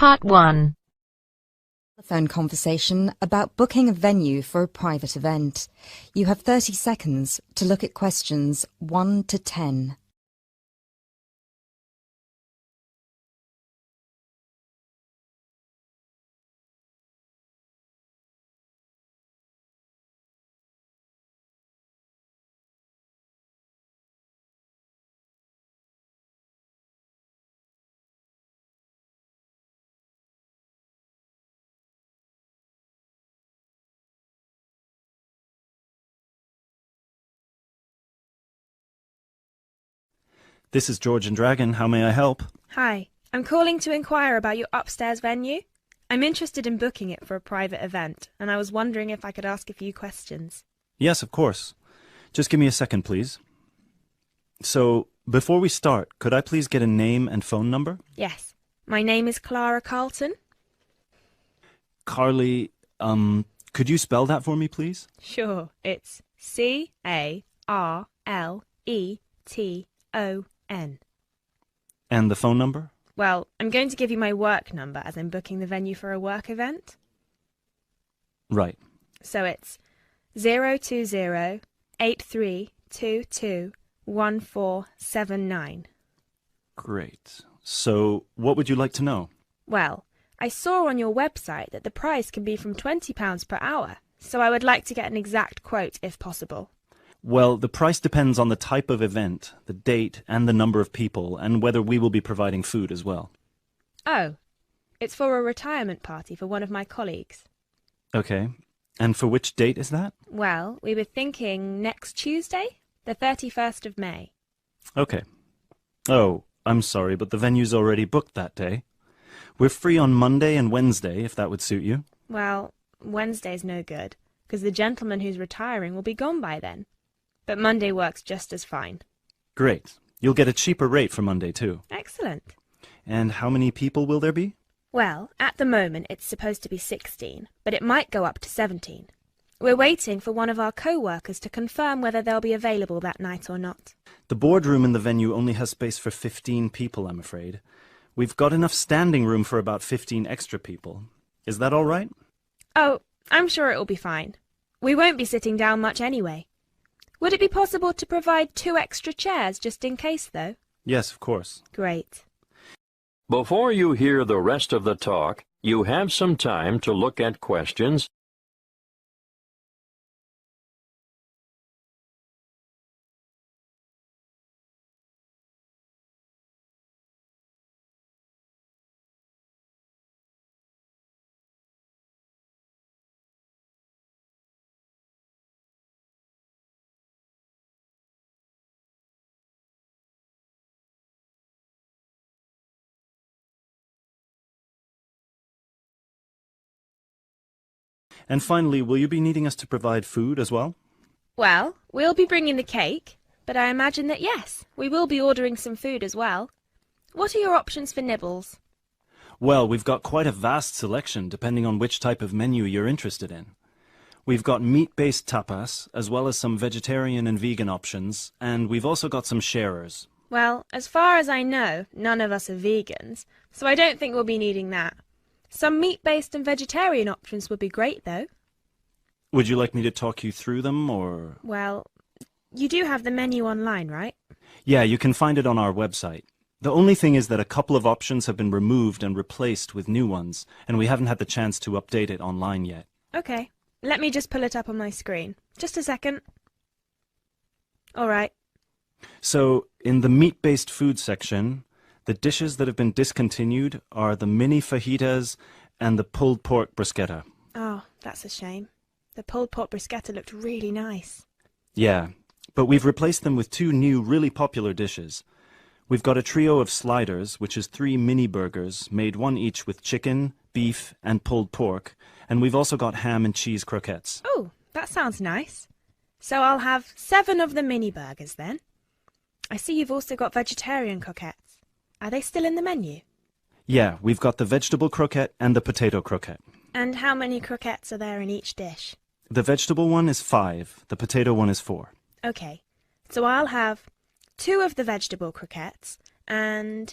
Part 1. Telephone conversation about booking a venue for a private event. You have 30 seconds to look at questions 1 to 10. This is George and Dragon. How may I help? Hi, I'm calling to inquire about your upstairs venue. I'm interested in booking it for a private event, and I was wondering if I could ask a few questions. Yes, of course. Just give me a second, please. So, before we start, could I please get a name and phone number? Yes, my name is Clara Carlton. Carly, could you spell that for me, please? Sure, it's Carleton. And the phone number? Well, I'm going to give you my work number as I'm booking the venue for a work event. Right. So it's 020-8322-1479. Great. So, what would you like to know? Well, I saw on your website that the price can be from £20 per hour, so I would like to get an exact quote if possible. Well, the price depends on the type of event, the date, and the number of people, and whether we will be providing food as well. Oh, it's for a retirement party for one of my colleagues. Okay. And for which date is that? Well, we were thinking next Tuesday, the 31st of May. Okay. Oh, I'm sorry, but the venue's already booked that day. We're free on Monday and Wednesday, if that would suit you. Well, Wednesday's no good, because the gentleman who's retiring will be gone by then. But Monday works just as fine. Great. You'll get a cheaper rate for Monday, too. Excellent. And how many people will there be? Well, at the moment it's supposed to be 16, but it might go up to 17. We're waiting for one of our co-workers to confirm whether they'll be available that night or not. The boardroom in the venue only has space for 15 people, I'm afraid. We've got enough standing room for about 15 extra people. Is that all right? Oh, I'm sure it'll be fine. We won't be sitting down much anyway. Would it be possible to provide 2 extra chairs just in case, though? Yes, of course. Great. Before you hear the rest of the talk, you have some time to look at questions And finally, will you be needing us to provide food as well? Well, we'll be bringing the cake, but I imagine that yes, we will be ordering some food as well. What are your options for nibbles? Well, we've got quite a vast selection depending on which type of menu you're interested in. We've got meat-based tapas, as well as some vegetarian and vegan options, and we've also got some sharers. Well, as far as I know, none of us are vegans, so I don't think we'll be needing that. Some meat-based and vegetarian options would be great, though. Would you like me to talk you through them, or...? Well, you do have the menu online, right? Yeah, you can find it on our website. The only thing is that a couple of options have been removed and replaced with new ones, and we haven't had the chance to update it online yet. Okay, let me just pull it up on my screen. Just a second. All right. So, in the meat-based food section, the dishes that have been discontinued are the mini fajitas and the pulled pork bruschetta. Oh, that's a shame. The pulled pork bruschetta looked really nice. Yeah, but we've replaced them with 2 new really popular dishes. We've got a trio of sliders, which is 3 mini burgers, made one each with chicken, beef, and pulled pork, and we've also got ham and cheese croquettes. Oh, that sounds nice. So I'll have 7 of the mini burgers then. I see you've also got vegetarian croquettes. Are they still in the menu? Yeah, we've got the vegetable croquette and the potato croquette. And how many croquettes are there in each dish? The vegetable one is 5, the potato one is 4. Okay, so I'll have 2 of the vegetable croquettes, and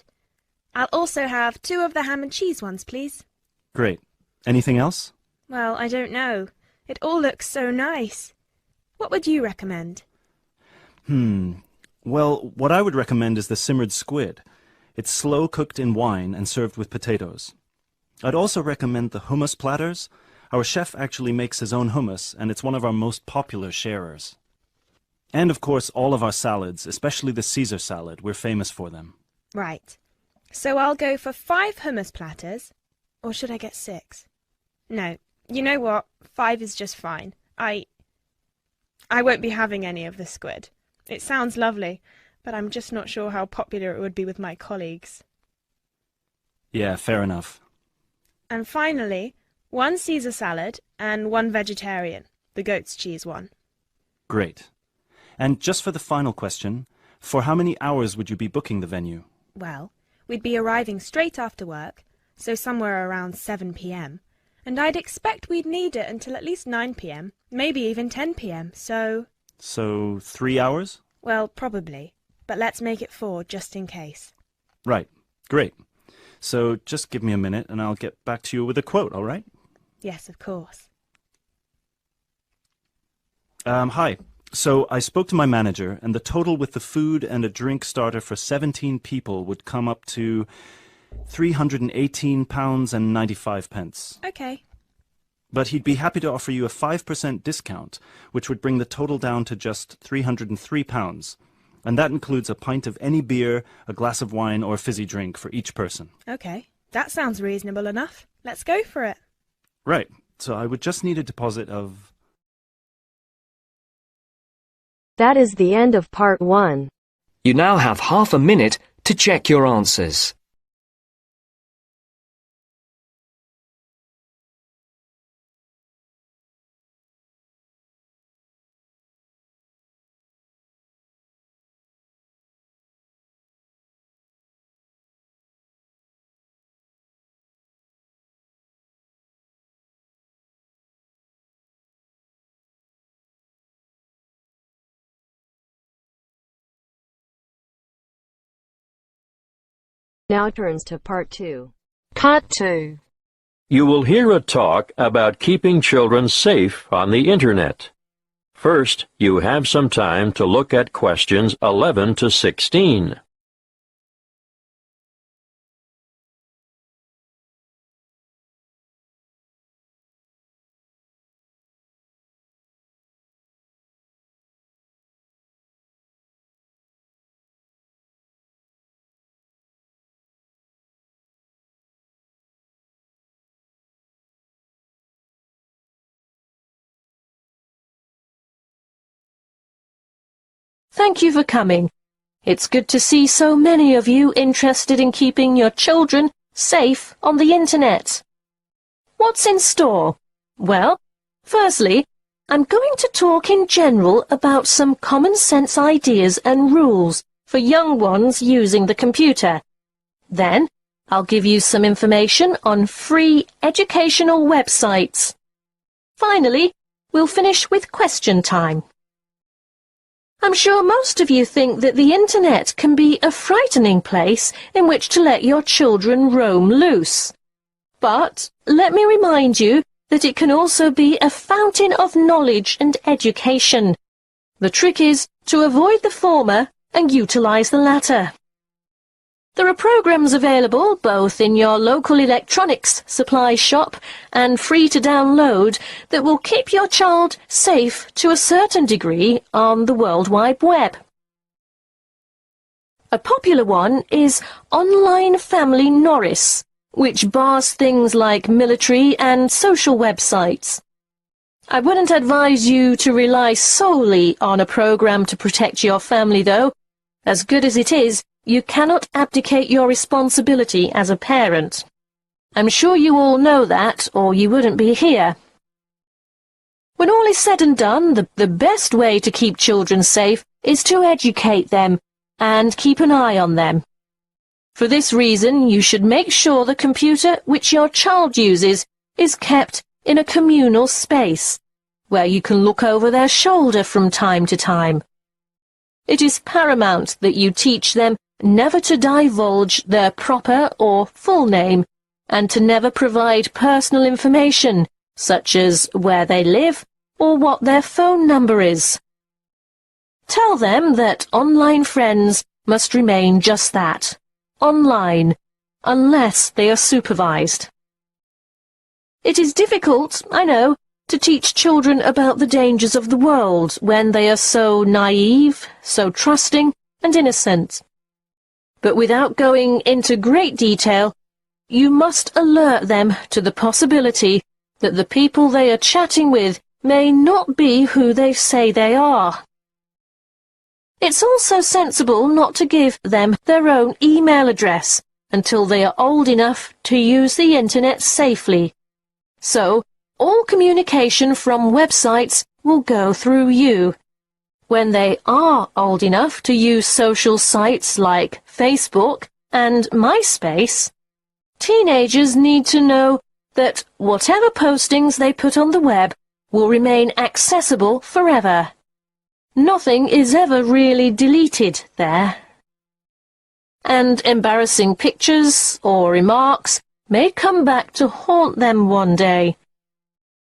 I'll also have 2 of the ham and cheese ones, please. Great. Anything else? Well, I don't know. It all looks so nice. What would you recommend? Well, what I would recommend is the simmered squid. It's slow cooked in wine and served with potatoes. I'd also recommend the hummus platters. Our chef actually makes his own hummus, and it's one of our most popular sharers. And of course, all of our salads, especially the Caesar salad. We're famous for them. Right. So I'll go for 5 hummus platters. Or should I get 6? No. You know what? 5 is just fine. I won't be having any of the squid. It sounds lovely, but I'm just not sure how popular it would be with my colleagues. Yeah, fair enough. And finally, 1 Caesar salad and 1 vegetarian, the goat's cheese one. Great. And just for the final question, for how many hours would you be booking the venue? Well, we'd be arriving straight after work, so somewhere around 7 p.m., and I'd expect we'd need it until at least 9 p.m., maybe even 10 p.m., so... So 3 hours? Well, probably, but let's make it 4 just in case. Right. Great. So just give me a minute and I'll get back to you with a quote, all right? Yes, of course. Hi. So I spoke to my manager, and the total with the food and a drink starter for 17 people would come up to £318.95. Okay. But he'd be happy to offer you a 5% discount, which would bring the total down to just £303. And that includes a pint of any beer, a glass of wine, or a fizzy drink for each person. Okay. That sounds reasonable enough. Let's go for it. Right. So I would just need a deposit of... That is the end of part 1. You now have half a minute to check your answers. Now turns to part 2. Cut 2. You will hear a talk about keeping children safe on the Internet. First, you have some time to look at questions 11 to 16. Thank you for coming. It's good to see so many of you interested in keeping your children safe on the Internet. What's in store? Well, firstly, I'm going to talk in general about some common sense ideas and rules for young ones using the computer. Then, I'll give you some information on free educational websites. Finally, we'll finish with question time. I'm sure most of you think that the Internet can be a frightening place in which to let your children roam loose. But let me remind you that it can also be a fountain of knowledge and education. The trick is to avoid the former and utilize the latter. There are programs available both in your local electronics supply shop and free to download that will keep your child safe to a certain degree on the World Wide Web. A popular one is Online Family Norris, which bars things like military and social websites. I wouldn't advise you to rely solely on a program to protect your family, though. As good as it is, you cannot abdicate your responsibility as a parent. I'm sure you all know that, or you wouldn't be here. When all is said and done, the best way to keep children safe is to educate them and keep an eye on them. For this reason, you should make sure the computer which your child uses is kept in a communal space, where you can look over their shoulder from time to time. It is paramount that you teach them never to divulge their proper or full name, and to never provide personal information, such as where they live or what their phone number is. Tell them that online friends must remain just that, online, unless they are supervised. It is difficult, I know, to teach children about the dangers of the world when they are so naive, so trusting and innocent. But without going into great detail, you must alert them to the possibility that the people they are chatting with may not be who they say they are. It's also sensible not to give them their own email address until they are old enough to use the internet safely. So, all communication from websites will go through you. When they are old enough to use social sites like Facebook and MySpace, teenagers need to know that whatever postings they put on the web will remain accessible forever. Nothing is ever really deleted there. And embarrassing pictures or remarks may come back to haunt them one day.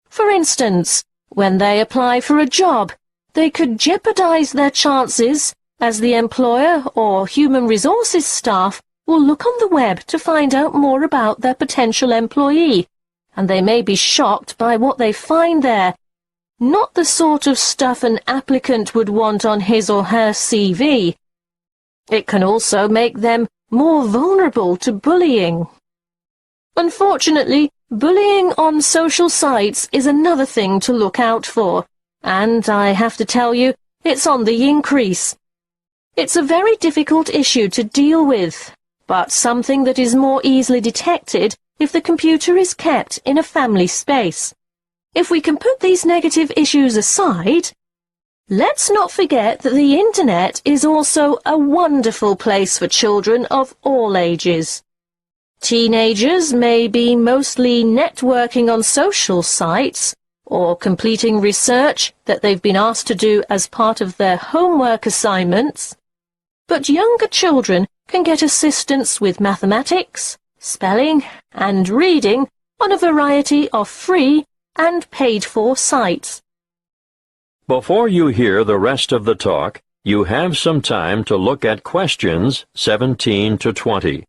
For instance, when they apply for a job, they could jeopardize their chances as the employer or human resources staff will look on the web to find out more about their potential employee, and they may be shocked by what they find there. Not the sort of stuff an applicant would want on his or her CV. It can also make them more vulnerable to bullying. Unfortunately, bullying on social sites is another thing to look out for, and I have to tell you, it's on the increase. It's a very difficult issue to deal with, but something that is more easily detected if the computer is kept in a family space. If we can put these negative issues aside, let's not forget that the internet is also a wonderful place for children of all ages. Teenagers may be mostly networking on social sites or completing research that they've been asked to do as part of their homework assignments, but younger children can get assistance with mathematics, spelling and reading on a variety of free and paid-for sites. Before you hear the rest of the talk, you have some time to look at questions 17 to 20.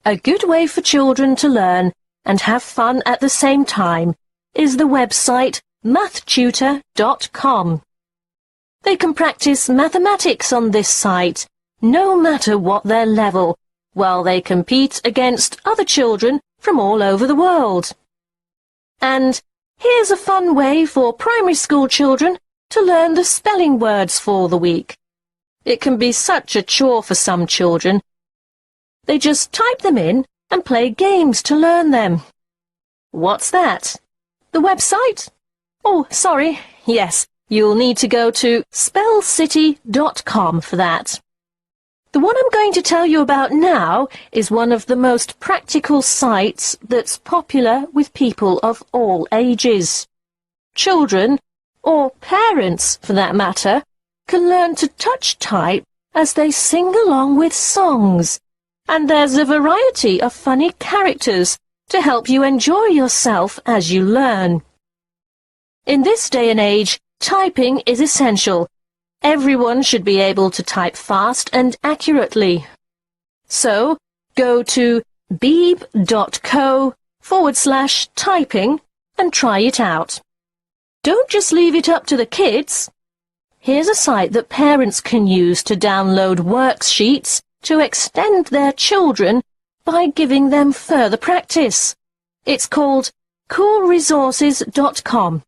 A good way for children to learn and have fun at the same time is the website mathtutor.com. They can practice mathematics on this site, no matter what their level, while they compete against other children from all over the world. And here's a fun way for primary school children to learn the spelling words for the week. It can be such a chore for some children. They just type them in and play games to learn them. What's that? The website? Oh, sorry. Yes, you'll need to go to spellcity.com for that. The one I'm going to tell you about now is one of the most practical sites that's popular with people of all ages. Children, or parents for that matter, can learn to touch type as they sing along with songs. And there's a variety of funny characters to help you enjoy yourself as you learn. In this day and age, typing is essential. Everyone should be able to type fast and accurately. So, go to beeb.co/typing and try it out. Don't just leave it up to the kids. Here's a site that parents can use to download worksheets to extend their children by giving them further practice. It's called coolresources.com,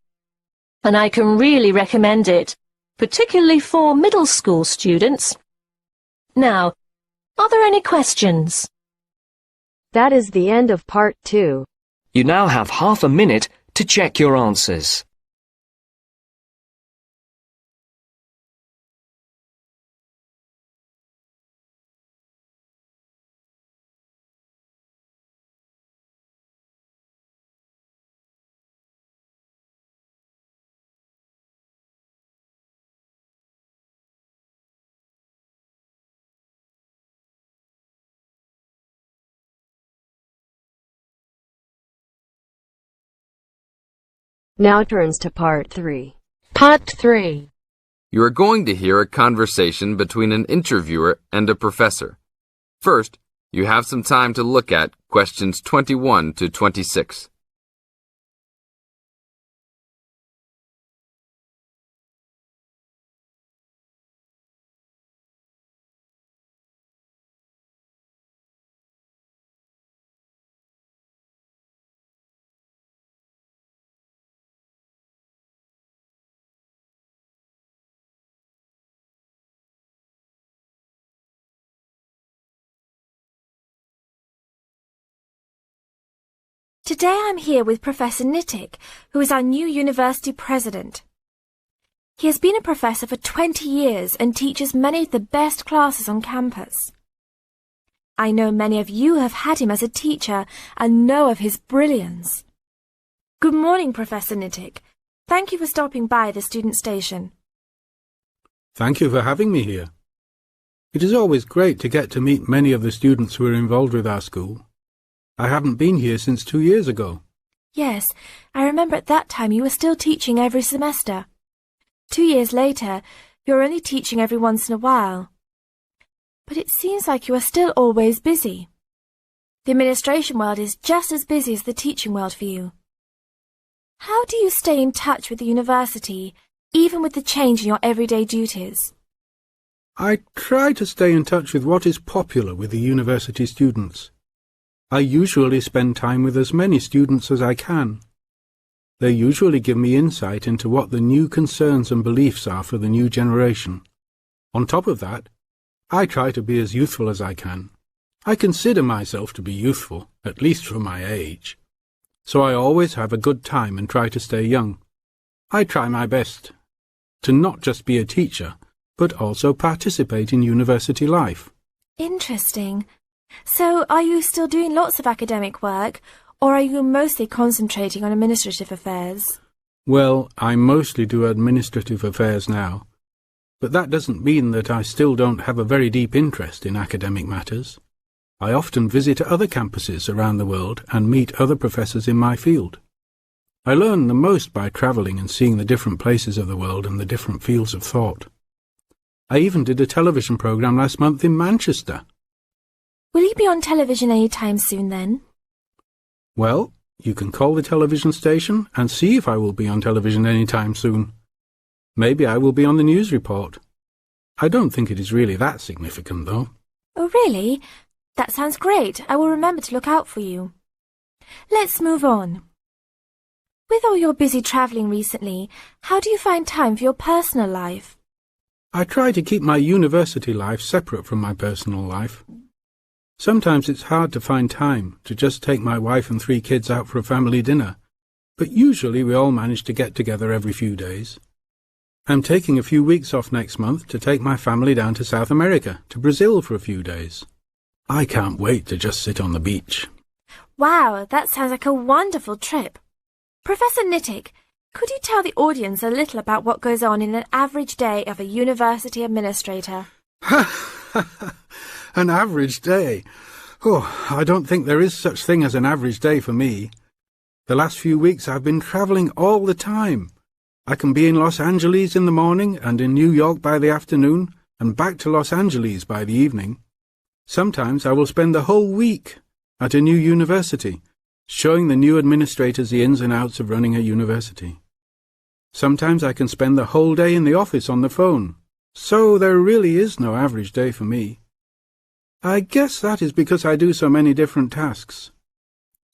and I can really recommend it, particularly for middle school students. Now, are there any questions? That is the end of part 2. You now have half a minute to check your answers. Now turns to part 3. Part 3. You are going to hear a conversation between an interviewer and a professor. First, you have some time to look at questions 21 to 26. Today I'm here with Professor Nittick, who is our new university president. He has been a professor for 20 years and teaches many of the best classes on campus. I know many of you have had him as a teacher and know of his brilliance. Good morning, Professor Nittick. Thank you for stopping by the student station. Thank you for having me here. It is always great to get to meet many of the students who are involved with our school. I haven't been here since 2 years ago. Yes, I remember at that time you were still teaching every semester. 2 years later, you're only teaching every once in a while. But it seems like you are still always busy. The administration world is just as busy as the teaching world for you. How do you stay in touch with the university, even with the change in your everyday duties? I try to stay in touch with what is popular with the university students. I usually spend time with as many students as I can. They usually give me insight into what the new concerns and beliefs are for the new generation. On top of that, I try to be as youthful as I can. I consider myself to be youthful, at least for my age. So I always have a good time and try to stay young. I try my best to not just be a teacher, but also participate in university life. Interesting. So, are you still doing lots of academic work, or are you mostly concentrating on administrative affairs? Well, I mostly do administrative affairs now, but that doesn't mean that I still don't have a very deep interest in academic matters. I often visit other campuses around the world and meet other professors in my field. I learn the most by travelling and seeing the different places of the world and the different fields of thought. I even did a television programme last month in Manchester. Will you be on television any time soon then? Well, you can call the television station and see if I will be on television any time soon. Maybe I will be on the news report. I don't think it is really that significant, though. Oh, really? That sounds great. I will remember to look out for you. Let's move on. With all your busy travelling recently, how do you find time for your personal life? I try to keep my university life separate from my personal life. Sometimes it's hard to find time to just take my wife and 3 kids out for a family dinner, but usually we all manage to get together every few days. I'm taking a few weeks off next month to take my family down to South America, to Brazil for a few days. I can't wait to just sit on the beach. Wow, that sounds like a wonderful trip. Professor Nittick, could you tell the audience a little about what goes on in an average day of a university administrator? An average day? Oh, I don't think there is such thing as an average day for me. The last few weeks I've been travelling all the time. I can be in Los Angeles in the morning and in New York by the afternoon and back to Los Angeles by the evening. Sometimes I will spend the whole week at a new university, showing the new administrators the ins and outs of running a university. Sometimes I can spend the whole day in the office on the phone. So there really is no average day for me. I guess that is because I do so many different tasks.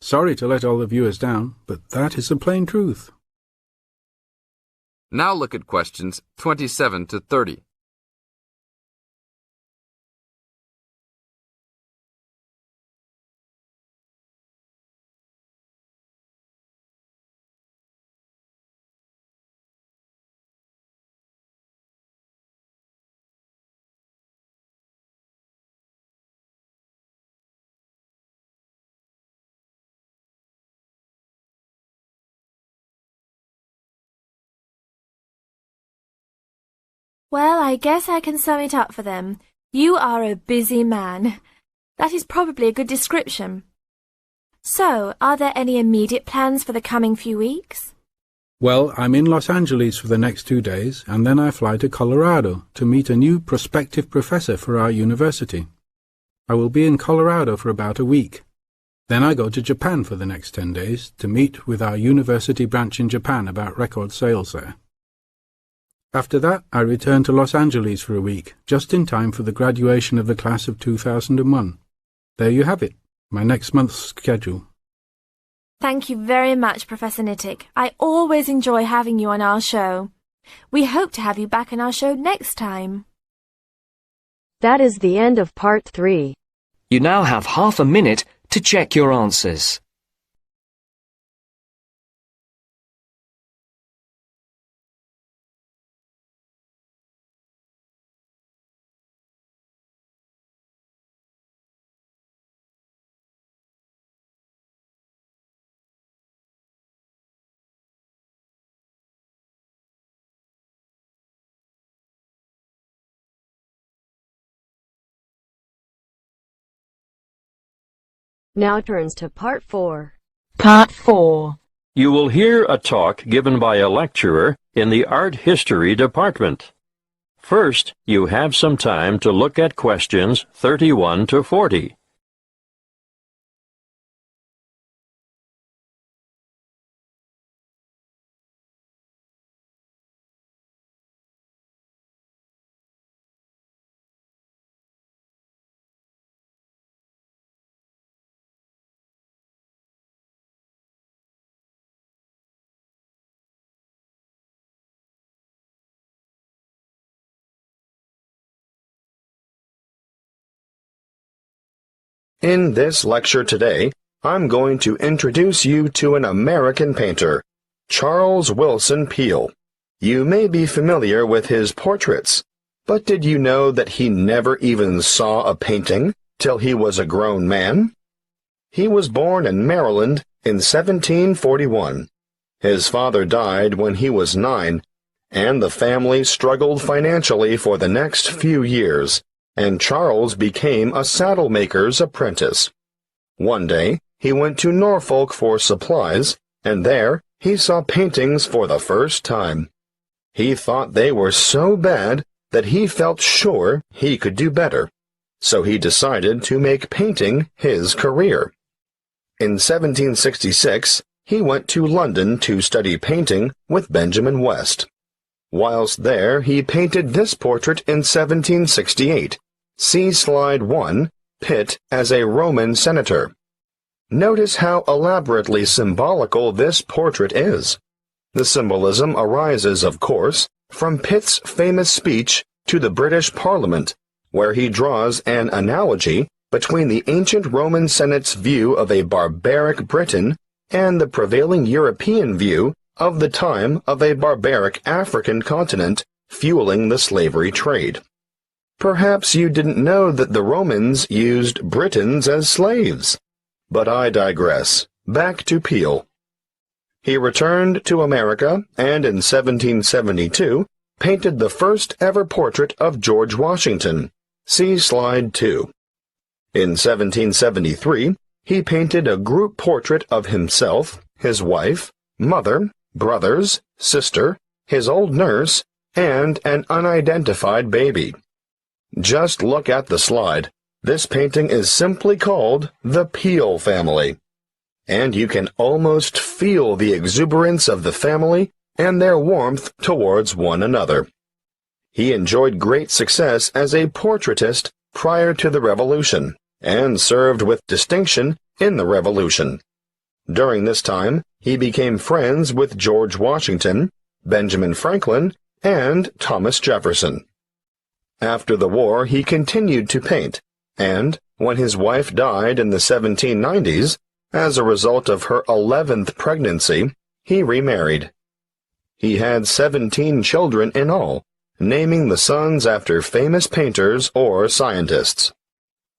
Sorry to let all the viewers down, but that is the plain truth. Now look at questions 27 to 30. Well, I guess I can sum it up for them. You are a busy man. That is probably a good description. So, are there any immediate plans for the coming few weeks? Well, I'm in Los Angeles for the next 2 days, and then I fly to Colorado to meet a new prospective professor for our university. I will be in Colorado for about a week. Then I go to Japan for the next 10 days to meet with our university branch in Japan about record sales there. After that, I return to Los Angeles for a week, just in time for the graduation of the class of 2001. There you have it, my next month's schedule. Thank you very much, Professor Nittick. I always enjoy having you on our show. We hope to have you back on our show next time. That is the end of part 3. You now have half a minute to check your answers. Now turns to part 4. Part 4. You will hear a talk given by a lecturer in the art history department. First, you have some time to look at questions 31 to 40. In this lecture today, I'm going to introduce you to an American painter, Charles Willson Peale. You may be familiar with his portraits, but did you know that he never even saw a painting till he was a grown man? He was born in Maryland in 1741. His father died when he was 9, and the family struggled financially for the next few years, and Charles became a saddle-maker's apprentice. One day, he went to Norfolk for supplies, and there he saw paintings for the first time. He thought they were so bad that he felt sure he could do better, so he decided to make painting his career. In 1766, he went to London to study painting with Benjamin West. Whilst there, he painted this portrait in 1768. See Slide 1, Pitt as a Roman senator. Notice how elaborately symbolical this portrait is. The symbolism arises, of course, from Pitt's famous speech to the British Parliament, where he draws an analogy between the ancient Roman Senate's view of a barbaric Britain and the prevailing European view of the time of a barbaric African continent fueling the slavery trade. Perhaps you didn't know that the Romans used Britons as slaves. But I digress. Back to Peale. He returned to America and in 1772 painted the first ever portrait of George Washington. See Slide 2. In 1773, he painted a group portrait of himself, his wife, mother, brothers, sister, his old nurse, and an unidentified baby. Just look at the slide. This painting is simply called The Peale Family. And you can almost feel the exuberance of the family and their warmth towards one another. He enjoyed great success as a portraitist prior to the Revolution, and served with distinction in the Revolution. During this time, he became friends with George Washington, Benjamin Franklin, and Thomas Jefferson. After the war, he continued to paint, and, when his wife died in the 1790s, as a result of her 11th pregnancy, he remarried. He had 17 children in all, naming the sons after famous painters or scientists.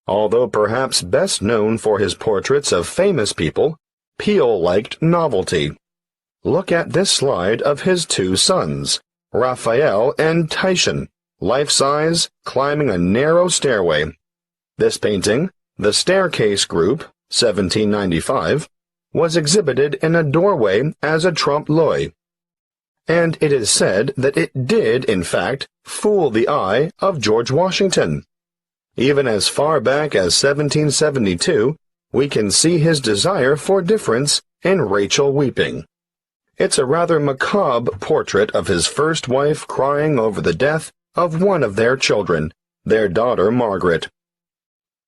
Although perhaps best known for his portraits of famous people, Peale liked novelty. Look at this slide of his 2 sons, Raphael and Titian, life-size, climbing a narrow stairway. This painting, The Staircase Group, 1795, was exhibited in a doorway as a trompe-l'oeil, and it is said that it did, in fact, fool the eye of George Washington. Even as far back as 1772, we can see his desire for difference in Rachel Weeping. It's a rather macabre portrait of his first wife crying over the death of one of their children, their daughter Margaret.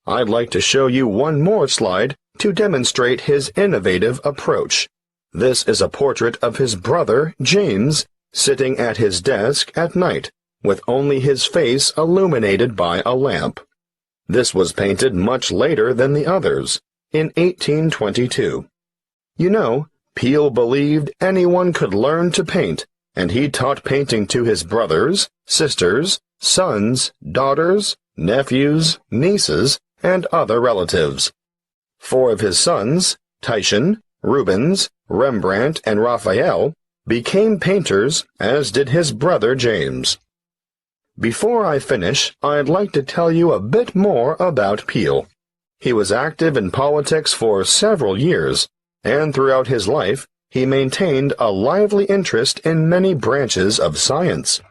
I'd like to show you one more slide to demonstrate his innovative approach. This is a portrait of his brother, James, sitting at his desk at night, with only his face illuminated by a lamp. This was painted much later than the others, in 1822. You know, Peale believed anyone could learn to paint, and he taught painting to his brothers, sisters, sons, daughters, nephews, nieces, and other relatives. 4 of his sons, Titian, Rubens, Rembrandt, and Raphael, became painters, as did his brother James. Before I finish, I'd like to tell you a bit more about Peale. He was active in politics for several years, and throughout his life, he maintained a lively interest in many branches of science.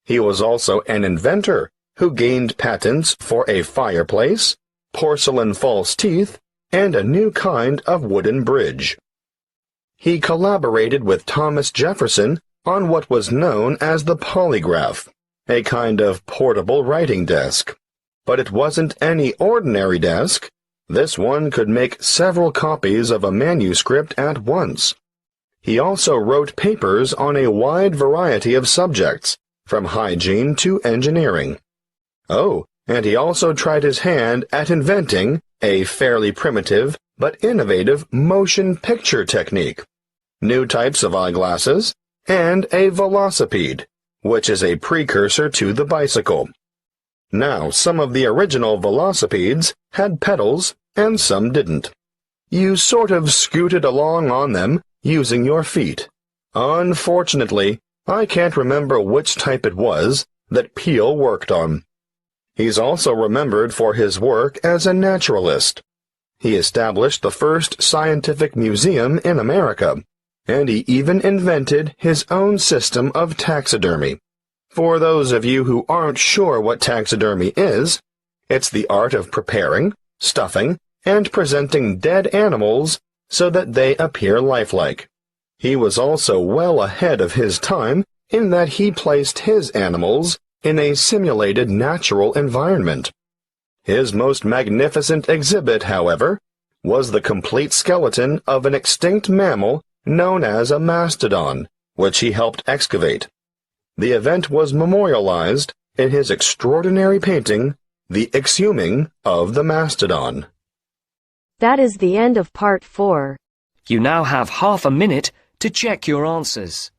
He was also an inventor who gained patents for a fireplace, porcelain false teeth, and a new kind of wooden bridge. He collaborated with Thomas Jefferson on what was known as the polygraph, a kind of portable writing desk. But it wasn't any ordinary desk. This one could make several copies of a manuscript at once. He also wrote papers on a wide variety of subjects, from hygiene to engineering. Oh, and he also tried his hand at inventing a fairly primitive but innovative motion picture technique, new types of eyeglasses, and a velocipede, which is a precursor to the bicycle. Now, some of the original velocipedes had pedals, and some didn't. You sort of scooted along on them using your feet. Unfortunately, I can't remember which type it was that Peale worked on. He's also remembered for his work as a naturalist. He established the first scientific museum in America, and he even invented his own system of taxidermy. For those of you who aren't sure what taxidermy is, it's the art of preparing, stuffing, and presenting dead animals so that they appear lifelike. He was also well ahead of his time in that he placed his animals in a simulated natural environment. His most magnificent exhibit, however, was the complete skeleton of an extinct mammal known as a mastodon, which he helped excavate. The event was memorialized in his extraordinary painting, The Exhuming of the Mastodon. That is the end of part 4. You now have half a minute to check your answers.